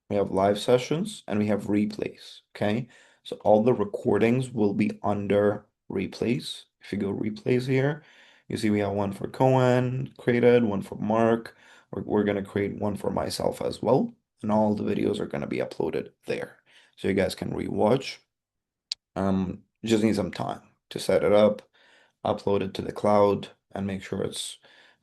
we have live sessions and we have replays, okay? So all the recordings will be under replays. If you go replays here, you see we have one for Cohen created, one for Mark. We're going to create one for myself as well. And all the videos are going to be uploaded there. So you guys can rewatch. You just need some time to set it up, upload it to the cloud, and make sure it's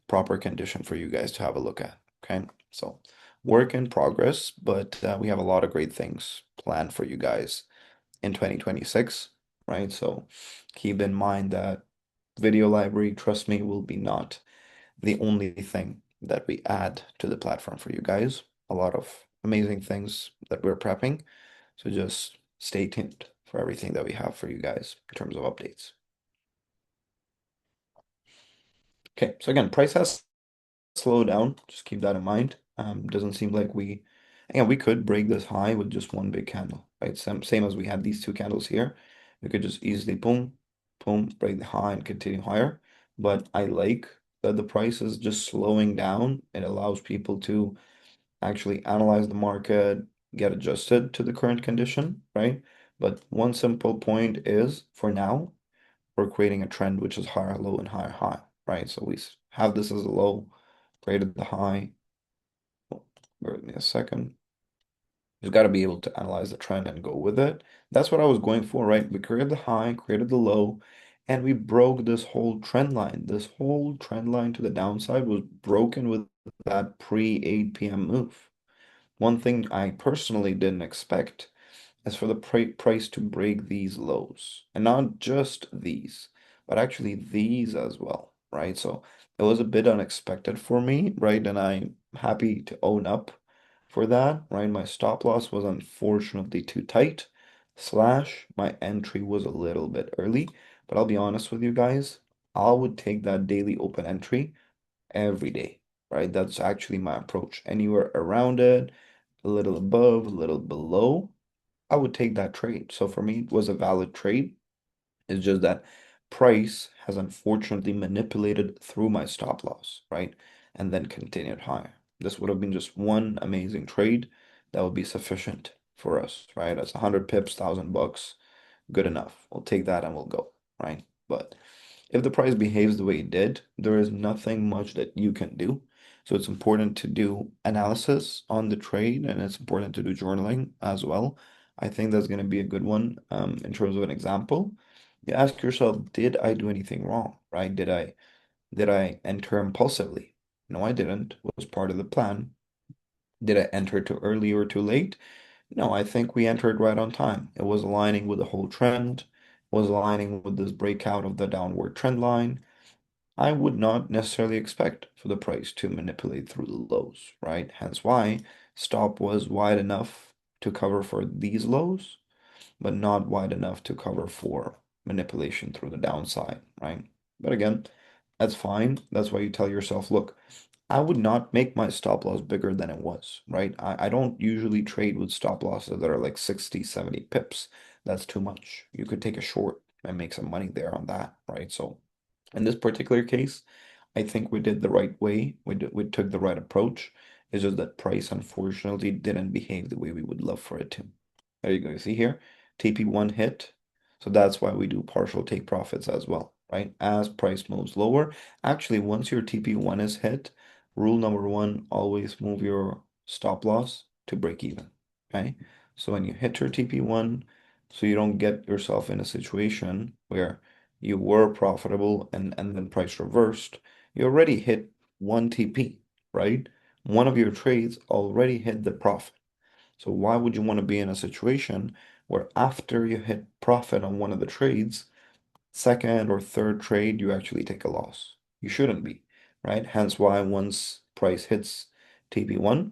proper condition for you guys to have a look at. Okay, so work in progress, but we have a lot of great things planned for you guys in 2026, right? So keep in mind that video library, trust me, will be not the only thing that we add to the platform for you guys. A lot of amazing things that we're prepping. So just stay tuned for everything that we have for you guys in terms of updates. Okay, so again, price has slowed down. Just keep that in mind. Doesn't seem like again, we could break this high with just one big candle, right? Same as we had these two candles here. We could just easily boom, boom, break the high and continue higher. But I like that the price is just slowing down. It allows people to actually analyze the market, get adjusted to the current condition, right? But one simple point is, for now, we're creating a trend which is higher low and higher high, right? So we have this as a low, created the high. Oh, bear with me a second. You've got to be able to analyze the trend and go with it. That's what I was going for, right? We created the high, created the low, and we broke this whole trend line. This whole trend line to the downside was broken with that pre 8 p.m. move. One thing I personally didn't expect is for the price to break these lows, and not just these, but actually these as well, right? So it was a bit unexpected for me, right? And I'm happy to own up for that, right? My stop loss was unfortunately too tight, slash my entry was a little bit early, but I'll be honest with you guys, I would take that daily open entry every day, right? That's actually my approach. Anywhere around it, a little above, a little below, I would take that trade. So for me, it was a valid trade. It's just that price has unfortunately manipulated through my stop loss, right? And then continued higher. This would have been just one amazing trade that would be sufficient for us, right? That's 100 pips, 1,000 bucks, good enough. We'll take that and we'll go, right? But if the price behaves the way it did, there is nothing much that you can do. So it's important to do analysis on the trade and it's important to do journaling as well. I think that's going to be a good one in terms of an example. You ask yourself, did I do anything wrong, right? Did I enter impulsively? No, I didn't. It was part of the plan. Did I enter too early or too late? No, I think we entered right on time. It was aligning with the whole trend, was aligning with this breakout of the downward trend line. I would not necessarily expect for the price to manipulate through the lows, right? Hence why stop was wide enough to cover for these lows, but not wide enough to cover for manipulation through the downside, right? But again, that's fine. That's why you tell yourself, look, I would not make my stop loss bigger than it was, right? I don't usually trade with stop losses that are like 60, 70 pips. That's too much. You could take a short and make some money there on that, right? So in this particular case, I think we did the right way. We took the right approach. It's just that price unfortunately didn't behave the way we would love for it to. There you go. You see here, TP1 hit. So that's why we do partial take profits as well, right? As price moves lower. Actually, once your TP1 is hit, rule number one, always move your stop loss to break even, okay? So when you hit your TP1, so you don't get yourself in a situation where you were profitable and then price reversed, you already hit one TP, right? One of your trades already hit the profit. So why would you want to be in a situation where after you hit profit on one of the trades, second or third trade, you actually take a loss? You shouldn't be, right? Hence why once price hits TP1,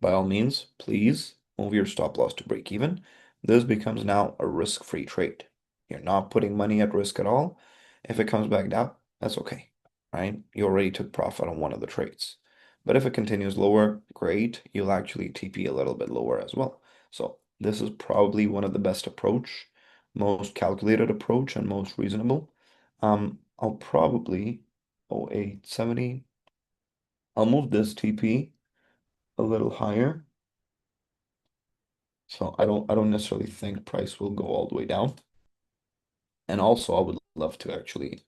by all means, please move your stop loss to break even. This becomes now a risk-free trade. You're not putting money at risk at all. If it comes back down, that's okay, right? You already took profit on one of the trades. But if it continues lower, great, you'll actually TP a little bit lower as well. So this is probably one of the best approach, most calculated approach and most reasonable. I'll probably 0870. I'll move this TP a little higher. So I don't necessarily think price will go all the way down. And also I would love to actually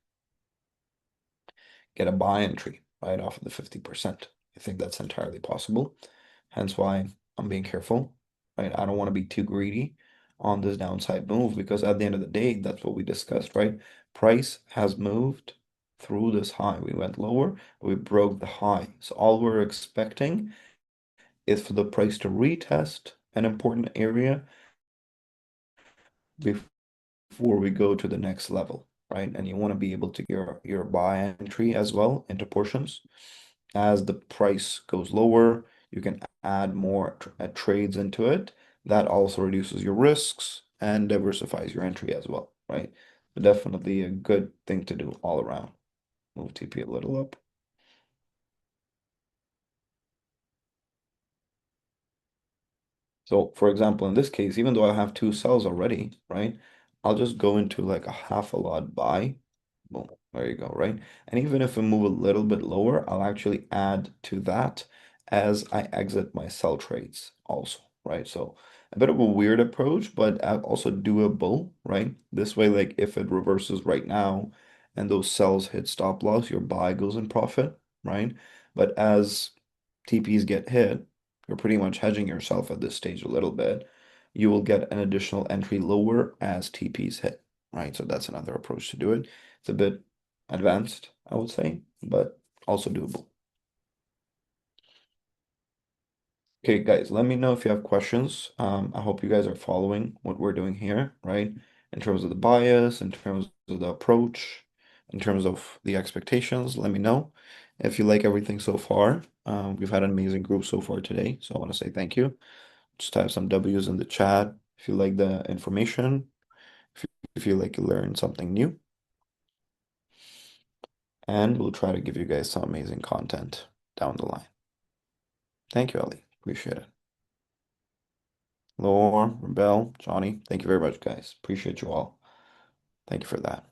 get a buy entry right off of the 50%. I think that's entirely possible. Hence why I'm being careful, right? I don't want to be too greedy on this downside move because at the end of the day, that's what we discussed, right? Price has moved through this high. We went lower, we broke the high. So all we're expecting is for the price to retest an important area before we go to the next level, right? And you want to be able to get your buy entry as well into portions. As the price goes lower, you can add more trades into it. That also reduces your risks and diversifies your entry as well, right? But definitely a good thing to do all around. Move TP a little up. So for example, in this case, even though I have two cells already, right? I'll just go into like a half a lot buy. Boom, there you go, right? And even if we move a little bit lower, I'll actually add to that as I exit my sell trades also, right? So a bit of a weird approach, but also doable, right? This way, like if it reverses right now and those cells hit stop loss, your buy goes in profit, right? But as TPs get hit, you're pretty much hedging yourself at this stage a little bit. You will get an additional entry lower as TPs hit, right? So that's another approach to do it. It's a bit advanced, I would say, but also doable. Okay, guys, let me know if you have questions. I hope you guys are following what we're doing here, right? In terms of the bias, in terms of the approach, in terms of the expectations, let me know. If you like everything so far, we've had an amazing group so far today, so I want to say thank you. Just type some W's in the chat if you like the information, if you like you learn something new, and we'll try to give you guys some amazing content down the line. Thank you, Ali. Appreciate it. Laura, Rebel, Johnny, thank you very much, guys. Appreciate you all. Thank you for that.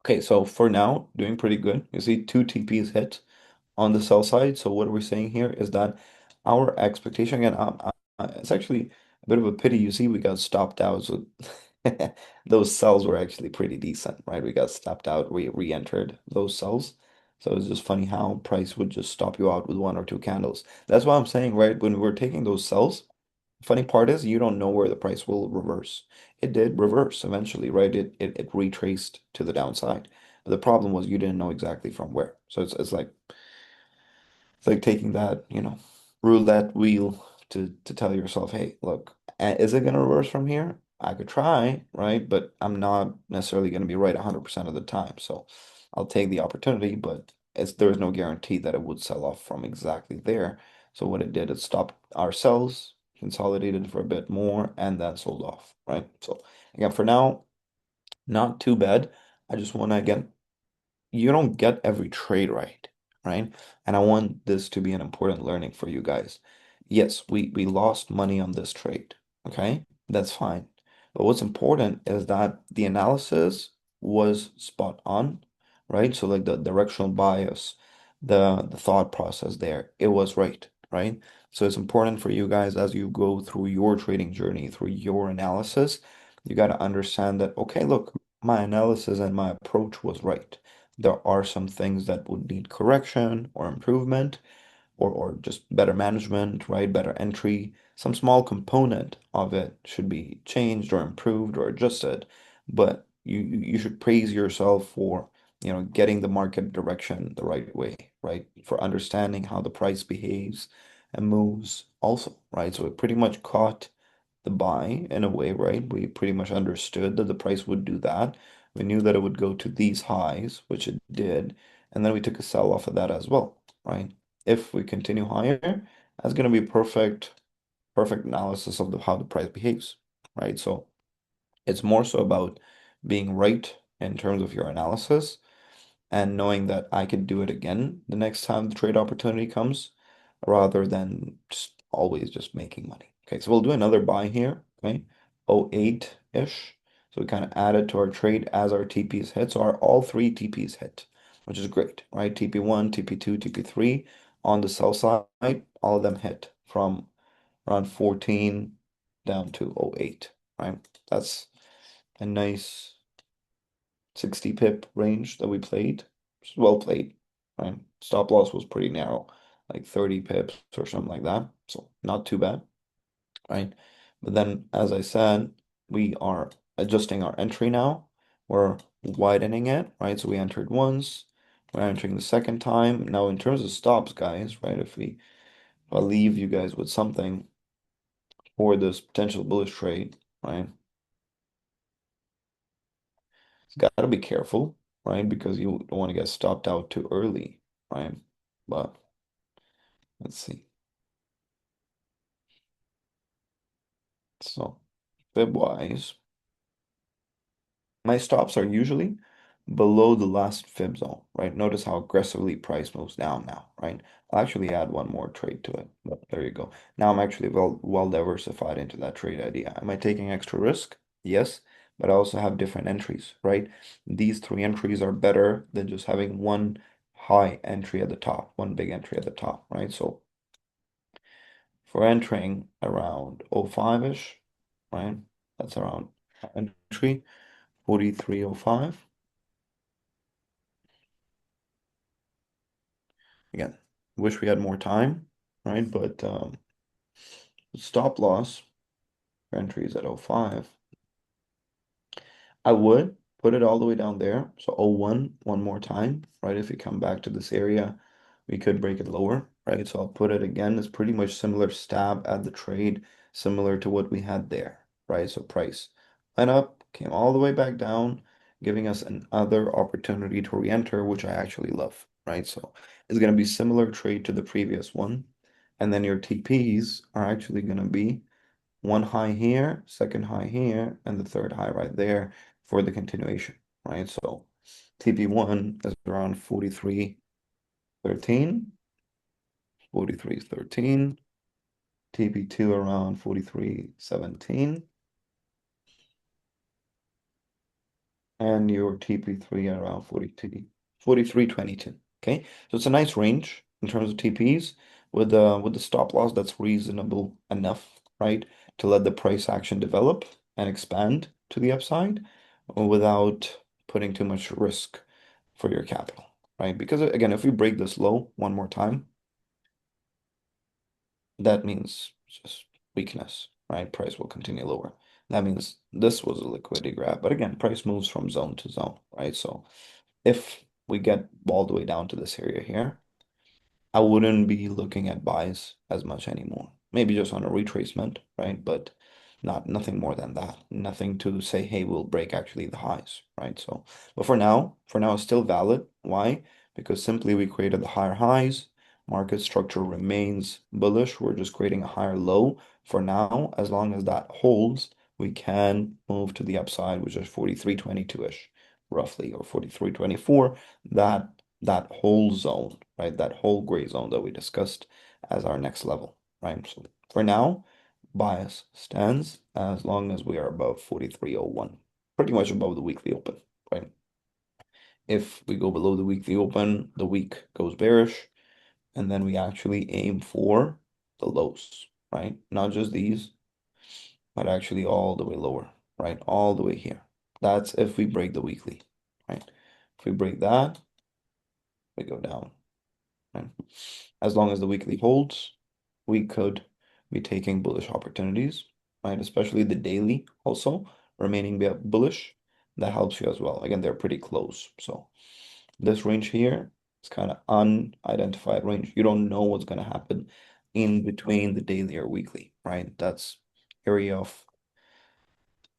Okay, so for now, doing pretty good. You see two TPs hit on the sell side. So what we're saying here is that our expectation, again, it's actually a bit of a pity. You see, we got stopped out. So those cells were actually pretty decent, right? We got stopped out. We re-entered those cells. So it's just funny how price would just stop you out with one or two candles. That's why I'm saying, right, when we're taking those cells, funny part is you don't know where the price will reverse. It did reverse eventually, right? It retraced to the downside. But the problem was you didn't know exactly from where. So it's like taking that, roulette wheel to tell yourself, hey, look, is it gonna reverse from here? I could try, right? But I'm not necessarily gonna be right 100% of the time. So I'll take the opportunity, but there's no guarantee that it would sell off from exactly there. So what it did, it stopped our sells, consolidated for a bit more, and then sold off, right? So again, for now, not too bad. I just want to again you don't get every trade right, right? And I want this to be an important learning for you guys. Yes, we lost money on this trade, okay? That's fine. But what's important is that the analysis was spot on, right? So like the directional bias, the thought process there, it was right? So it's important for you guys as you go through your trading journey, through your analysis, you got to understand that, okay, look, my analysis and my approach was right. There are some things that would need correction or improvement or just better management, right? Better entry. Some small component of it should be changed or improved or adjusted, but you should praise yourself for, getting the market direction the right way, right? For understanding how the price behaves and moves also, right? So it pretty much caught the buy in a way, right? We pretty much understood that the price would do that. We knew that it would go to these highs, which it did, and then we took a sell off of that as well, right? If we continue higher, that's going to be perfect analysis of how the price behaves, right? So it's more so about being right in terms of your analysis and knowing that I could do it again the next time the trade opportunity comes, rather than just always just making money. Okay, so we'll do another buy here, okay? 08-ish. So we kind of added to our trade as our TPs hit. So our all three TPs hit, which is great, right? TP1, TP2, TP3 on the sell side, all of them hit from around 14 down to 08, right? That's a nice 60 pip range that we played. Which is well played, right? Stop loss was pretty narrow, like 30 pips or something like that. So not too bad, right? But then, as I said, we are adjusting our entry now. We're widening it, right? So we entered once, we're entering the second time. Now, in terms of stops, guys, right? If I leave you guys with something for this potential bullish trade, right? Got to be careful, right? Because you don't want to get stopped out too early, right? But let's see. So, fib wise, my stops are usually below the last fib zone, right? Notice how aggressively price moves down now, right? I'll actually add one more trade to it. But there you go. Now I'm actually well diversified into that trade idea. Am I taking extra risk? Yes, but I also have different entries, right? These three entries are better than just having one high entry at the top, one big entry at the top, right? So for entering around 05-ish, right? That's around entry 43.05. Again, wish we had more time, right? But stop loss for entries at 05. I would put it all the way down there. So 01, one more time, right? If we come back to this area, we could break it lower, right? So I'll put it again. It's pretty much similar stab at the trade, similar to what we had there, right? So price went up, came all the way back down, giving us another opportunity to re-enter, which I actually love, right? So it's going to be similar trade to the previous one. And then your TPs are actually going to be one high here, second high here, and the third high right there for the continuation, right? So TP1 is around 43.13, 43.13, TP2 around 43.17, and your TP3 around 43.22. Okay, so it's a nice range in terms of TPs with the stop loss that's reasonable enough, right, to let the price action develop and expand to the upside without putting too much risk for your capital, right? Because again, if we break this low one more time, that means just weakness, right? Price will continue lower. That means this was a liquidity grab. But again, price moves from zone to zone, right? So if we get all the way down to this area here, I wouldn't be looking at buys as much anymore. Maybe just on a retracement, right? But nothing more than that. Nothing to say, hey, we'll break actually the highs, right? So, but for now it's still valid. Why? Because simply we created the higher highs. Market structure remains bullish. We're just creating a higher low for now. As long as that holds, we can move to the upside, which is 43.22-ish, roughly, or 43.24. That whole zone, right? That whole gray zone that we discussed as our next level, right? So for now, bias stands as long as we are above 43.01, pretty much above the weekly open, right? If we go below the weekly open, the week goes bearish, and then we actually aim for the lows, right? Not just these, but actually all the way lower, right? All the way here. That's if we break the weekly, right? If we break that, we go down, right? As long as the weekly holds, we could be taking bullish opportunities, right? Especially the daily also remaining bullish. That helps you as well. Again, they're pretty close. So this range here is kind of unidentified range. You don't know what's going to happen in between the daily or weekly, right? That's area of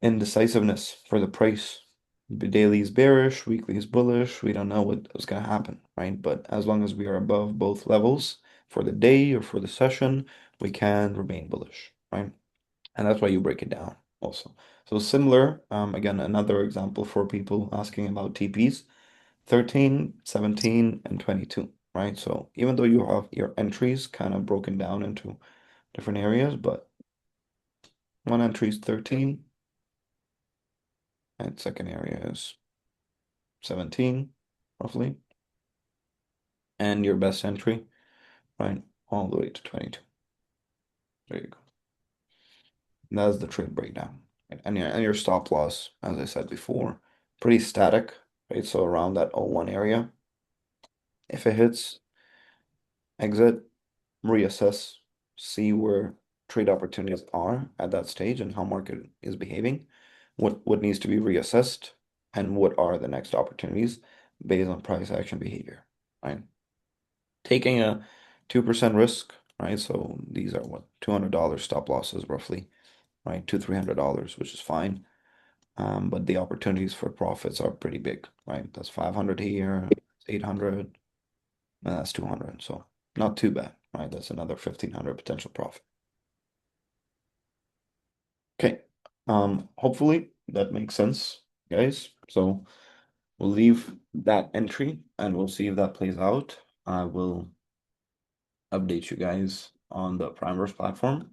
indecisiveness for the price. The daily is bearish, weekly is bullish. We don't know what's going to happen, right? But as long as we are above both levels for the day or for the session, we can remain bullish, right? And that's why you break it down also. So similar, again, another example for people asking about TPs, 13, 17, and 22, right? So even though you have your entries kind of broken down into different areas, but one entry is 13, and second area is 17, roughly, and your best entry, right, all the way to 22. There you go. And that's the trade breakdown. Right? And your stop loss, as I said before, pretty static, right? So around that 01 area. If it hits, exit, reassess, see where trade opportunities are at that stage and how market is behaving, what needs to be reassessed, and what are the next opportunities based on price action behavior, right? Taking a 2% risk, right? So these are what, $200 stop losses roughly, right? $300, which is fine. But the opportunities for profits are pretty big, right? That's 500 here, 800, and that's 200. So not too bad, right? That's another 1,500 potential profit. Okay. Hopefully that makes sense, guys. So we'll leave that entry and we'll see if that plays out. I will update you guys on the PrimeVerse platform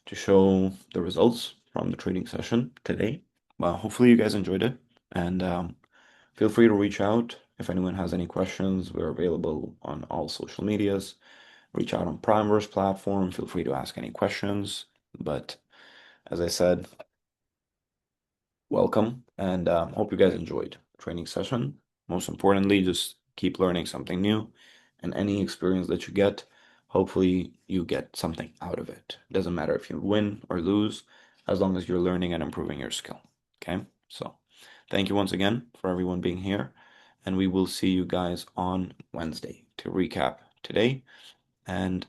to show the results from the trading session today. Well, hopefully you guys enjoyed it, and feel free to reach out if anyone has any questions. We're available on all social medias. Reach out on PrimeVerse platform. Feel free to ask any questions. But as I said, welcome, and hope you guys enjoyed the training session. Most importantly, just keep learning something new, and any experience that you get, hopefully you get something out of it. Doesn't matter if you win or lose, as long as you're learning and improving your skill. Okay, so thank you once again for everyone being here, and we will see you guys on Wednesday to recap today and